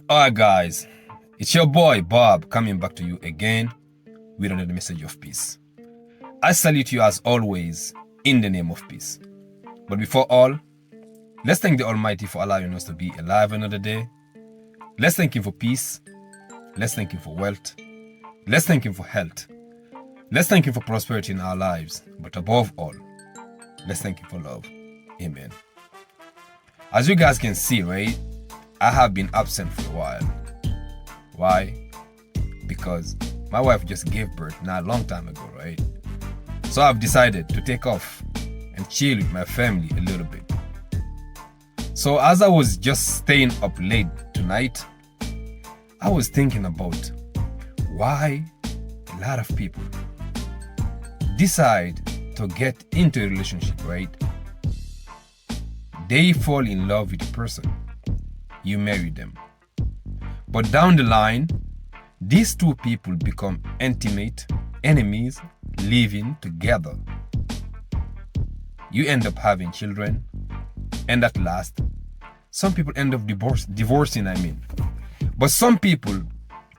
Alright, guys, it's your boy Bob coming back to you again with another message of peace. I salute you as always in the name of peace. But before all, let's thank the Almighty for allowing us to be alive another day. Let's thank Him for peace. Let's thank Him for wealth. Let's thank Him for health. Let's thank Him for prosperity in our lives. But above all, let's thank Him for love. Amen. As you guys can see, right, I have been absent for a while. Why? Because my wife just gave birth not a long time ago, right? So I've decided to take off and chill with my family a little bit. So as I was just staying up late tonight, I was thinking about why a lot of people decide to get into a relationship, right? They fall in love with a person. You marry them. But down the line, these two people become intimate enemies living together. You end up having children, and at last, some people end up divorcing. But some people,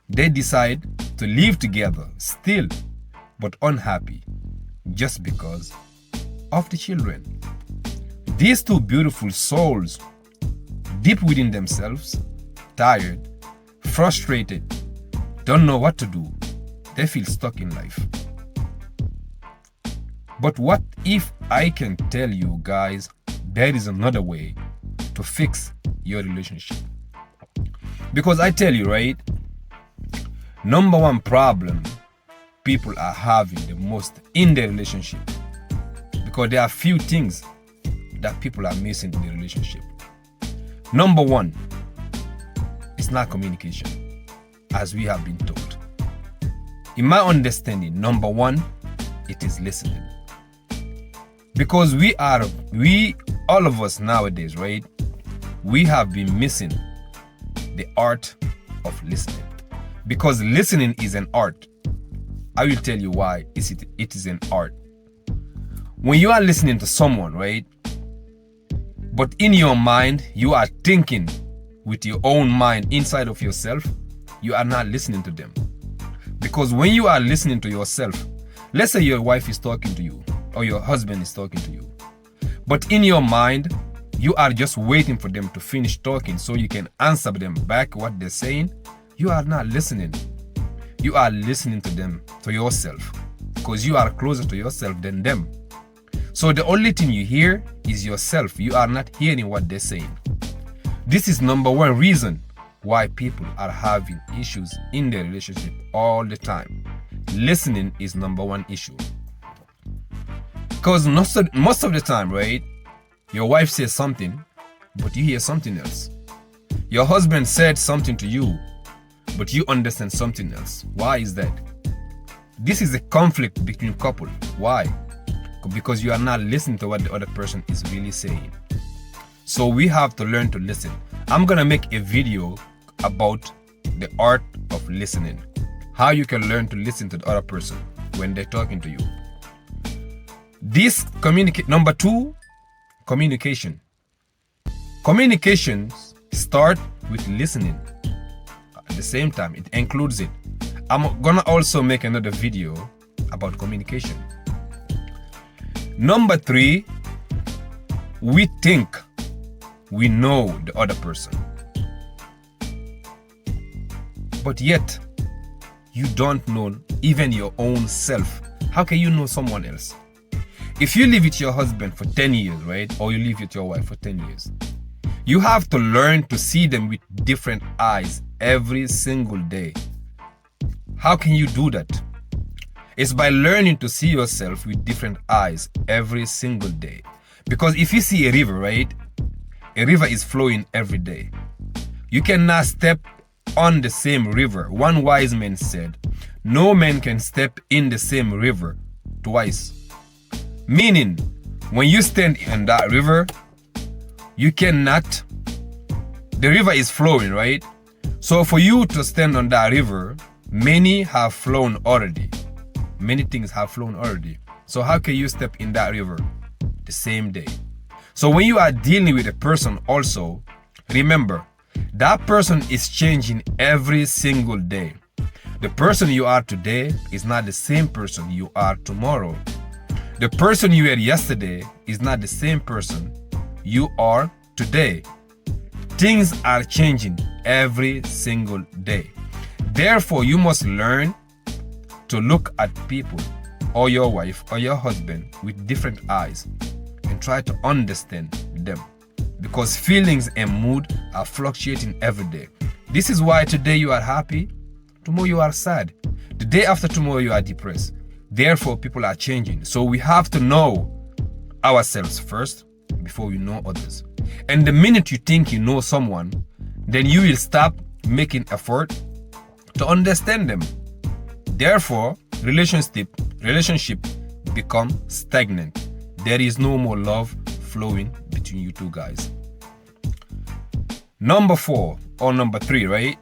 they decide to live together still, but unhappy, just because of the children. These two beautiful souls, deep within themselves, tired, frustrated, don't know what to do. They feel stuck in life. But what if I can tell you guys there is another way to fix your relationship? Because I tell you, right, number one problem people are having the most in their relationship, because there are few things that people are missing in the relationship. Number one, it's not communication, as we have been told. In my understanding, number one, it is listening. Because all of us nowadays, right, we have been missing the art of listening. Because listening is an art. I will tell you why it is an art. When you are listening to someone, right, but in your mind, you are thinking with your own mind inside of yourself, you are not listening to them. Because when you are listening to yourself, let's say your wife is talking to you or your husband is talking to you, but in your mind, you are just waiting for them to finish talking so you can answer them back what they're saying. You are not listening. You are listening to them, to yourself, because you are closer to yourself than them. So the only thing you hear is yourself. You are not hearing what they're saying. This is number one reason why people are having issues in their relationship all the time. Listening is number one issue. Because most of the time, right, your wife says something, but you hear something else. Your husband said something to you, but you understand something else. Why is that? This is a conflict between couple. Why? Because you are not listening to what the other person is really saying. So we have to learn to listen. I'm gonna make a video about the art of listening. How you can learn to listen to the other person when they're talking to you. Number two, communication. Communications start with listening. At the same time, it includes it. I'm gonna also make another video about communication. Number three, we think we know the other person, but yet you don't know even your own self. How can you know someone else? If you live with your husband for 10 years, right, or you live with your wife for 10 years, you have to learn to see them with different eyes every single day. How can you do that? It's by learning to see yourself with different eyes every single day. Because if you see a river, right, a river is flowing every day. You cannot step on the same river. One wise man said, no man can step in the same river twice. Meaning, when you stand in that river, you cannot, the river is flowing, right? So for you to stand on that river, many have flown already. Many things have flown already. So how can you step in that river the same day? So when you are dealing with a person also, remember, That person is changing every single day. The person you are today is not the same person you are tomorrow. The person you were yesterday is not the same person you are today. Things are changing every single day. Therefore, you must learn to look at people or your wife or your husband with different eyes and try to understand them, because feelings and mood are fluctuating every day. This is why today you are happy, tomorrow you are sad. The day after tomorrow you are depressed. Therefore, people are changing. So we have to know ourselves first before we know others. And the minute you think you know someone, then you will stop making effort to understand them. Therefore, relationship become stagnant. There is no more love flowing between you two guys. Number 4 or number 3, right?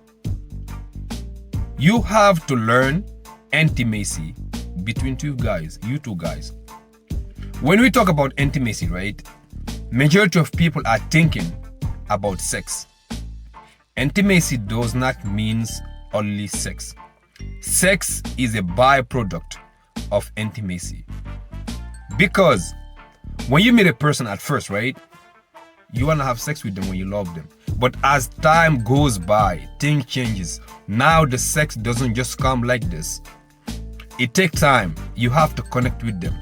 You have to learn intimacy between you two guys. When we talk about intimacy, right? Majority of people are thinking about sex. Intimacy does not mean only sex. Sex is a byproduct of intimacy. Because when you meet a person at first, right? You want to have sex with them when you love them. But as time goes by, things changes. Now the sex doesn't just come like this. It takes time. You have to connect with them.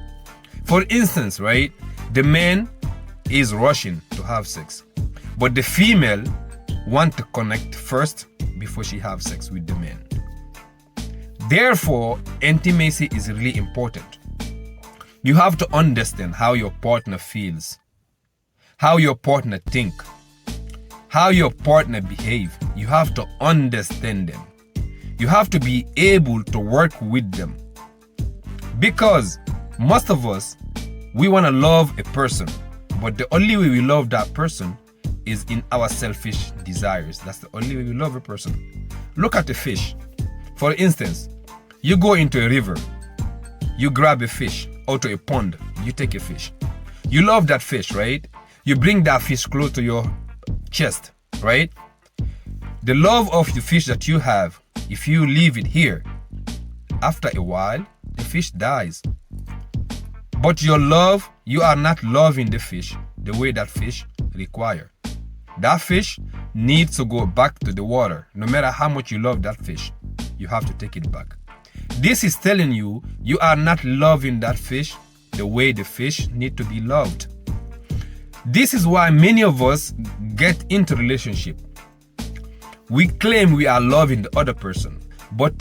For instance, right? The man is rushing to have sex. But the female wants to connect first before she have sex with the man. Therefore, intimacy is really important. You have to understand how your partner feels, how your partner think, how your partner behave. You have to understand them. You have to be able to work with them. Because most of us, we want to love a person, but the only way we love that person is in our selfish desires. That's the only way we love a person. Look at a fish. For instance, you go into a river, you grab a fish, or to a pond, you take a fish. You love that fish, right? You bring that fish close to your chest, right? The love of the fish that you have, if you leave it here, after a while, the fish dies. But your love, you are not loving the fish the way that fish require. That fish needs to go back to the water. No matter how much you love that fish, you have to take it back. This is telling you, you are not loving that fish the way the fish need to be loved. This is why many of us get into relationship. We claim we are loving the other person, but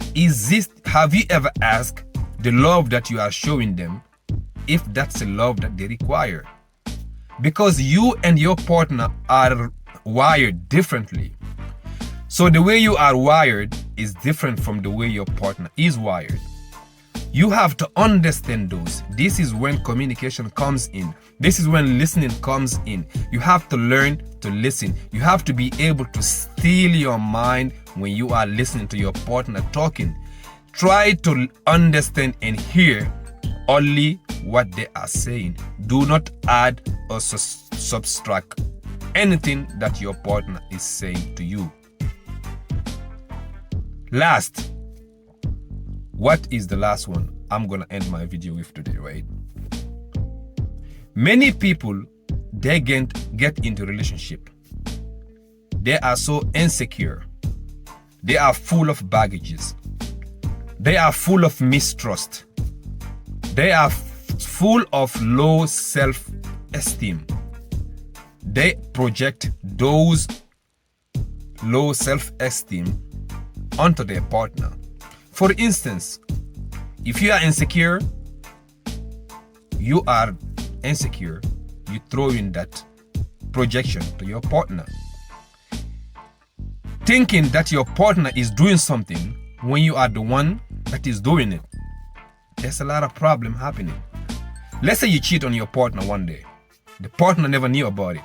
have you ever asked the love that you are showing them if that's the love that they require? Because you and your partner are wired differently. So the way you are wired is different from the way your partner is wired. You have to understand those. This is when communication comes in. This is when listening comes in. You have to learn to listen. You have to be able to steal your mind when you are listening to your partner talking. Try to understand and hear only what they are saying. Do not add or subtract anything that your partner is saying to you. Last, what is the last one I'm gonna end my video with today, right? Many people, they get into relationship. They are so insecure. They are full of baggages. They are full of mistrust. They are full of low self-esteem. They project those low self-esteem onto their partner. For instance, if you are insecure, you throw in that projection to your partner, thinking that your partner is doing something when you are the one that is doing it. There's a lot of problem happening. Let's say you cheat on your partner one day. The partner never knew about it.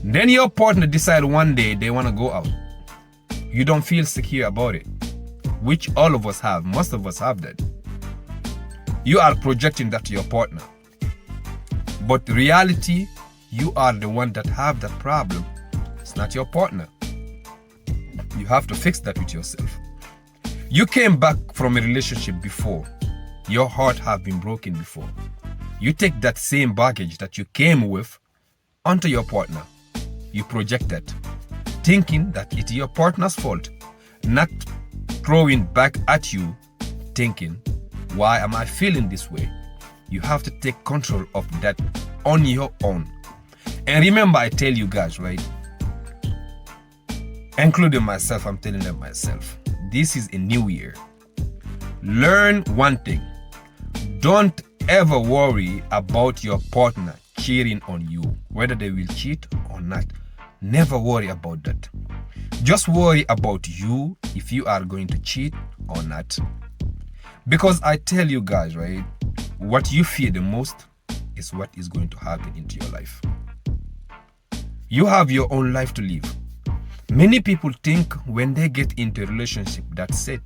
Then your partner decide one day they want to go out. You don't feel secure about it, which all of us have. Most of us have that. You are projecting that to your partner. But reality, you are the one that have that problem It's not your partner. You have to fix that with yourself. You came back from a relationship before. Your heart have been broken before. You take that same baggage that you came with onto your partner. You project that, thinking that it's your partner's fault, not throwing back at you, thinking, why am I feeling this way? You have to take control of that on your own. And remember, I tell you guys, right? Including myself, I'm telling them myself, this is a new year. Learn one thing. Don't ever worry about your partner cheating on you, whether they will cheat or not. Never worry about that. Just worry about you, if you are going to cheat or not. Because I tell you guys, right, what you fear the most is what is going to happen into your life. You have your own life to live. Many people think when they get into a relationship, that's it.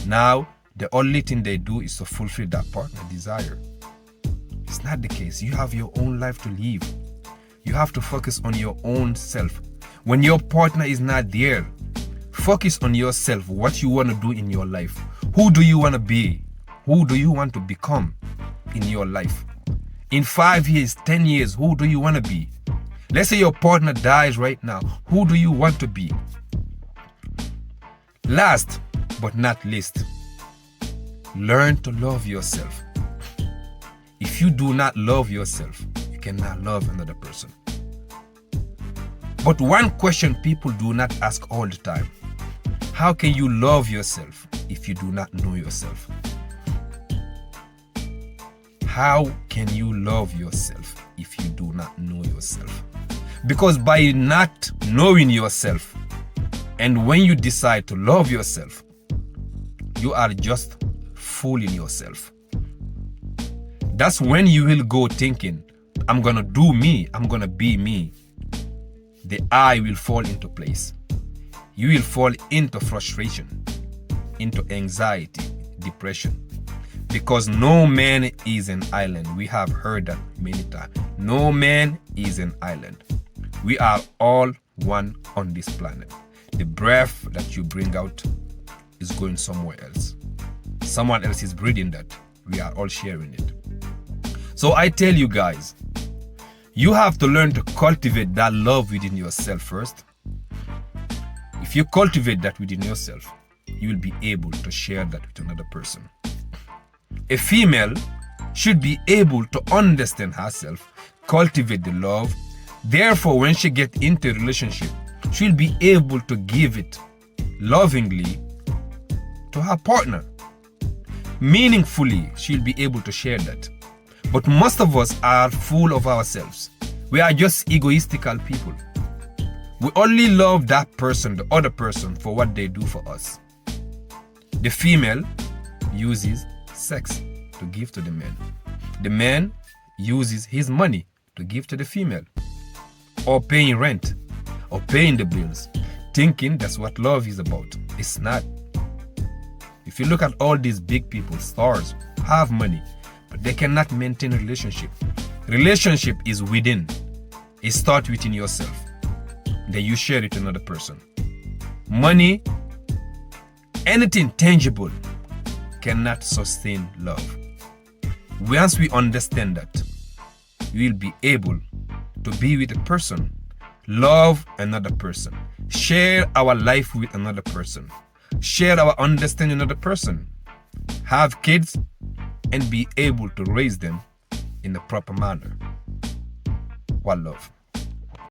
Now, the only thing they do is to fulfill that partner desire. It's not the case. You have your own life to live. You have to focus on your own self. When your partner is not there, focus on yourself, what you want to do in your life. Who do you want to be? Who do you want to become in your life? In 5 years, 10 years, who do you want to be? Let's say your partner dies right now. Who do you want to be? Last but not least, learn to love yourself. If you do not love yourself, you cannot love another person. But one question people do not ask all the time: how can you love yourself if you do not know yourself? How can you love yourself if you do not know yourself? Because by not knowing yourself, and when you decide to love yourself, you are just fooling yourself. That's when you will go thinking, I'm gonna do me, I'm gonna be me. The I will fall into place. You will fall into frustration, into anxiety, depression. Because no man is an island. We have heard that many times. No man is an island. We are all one on this planet. The breath that you bring out is going somewhere else. Someone else is breathing that. We are all sharing it. So I tell you guys, you have to learn to cultivate that love within yourself first. If you cultivate that within yourself, you will be able to share that with another person. A female should be able to understand herself, cultivate the love. Therefore, when she gets into a relationship, she'll be able to give it lovingly to her partner. Meaningfully, she'll be able to share that. But most of us are full of ourselves. We are just egoistical people. We only love that person, the other person, for what they do for us. The female uses sex to give to the man. The man uses his money to give to the female, or paying rent, or paying the bills, thinking that's what love is about. It's not. If you look at all these big people, stars, have money, but they cannot maintain a relationship. Relationship is within. It starts within yourself. Then you share it to another person. Money, anything tangible, cannot sustain love. Once we understand that, we will be able to be with a person, love another person, share our life with another person, share our understanding with another person, have kids, and be able to raise them in the proper manner. One love.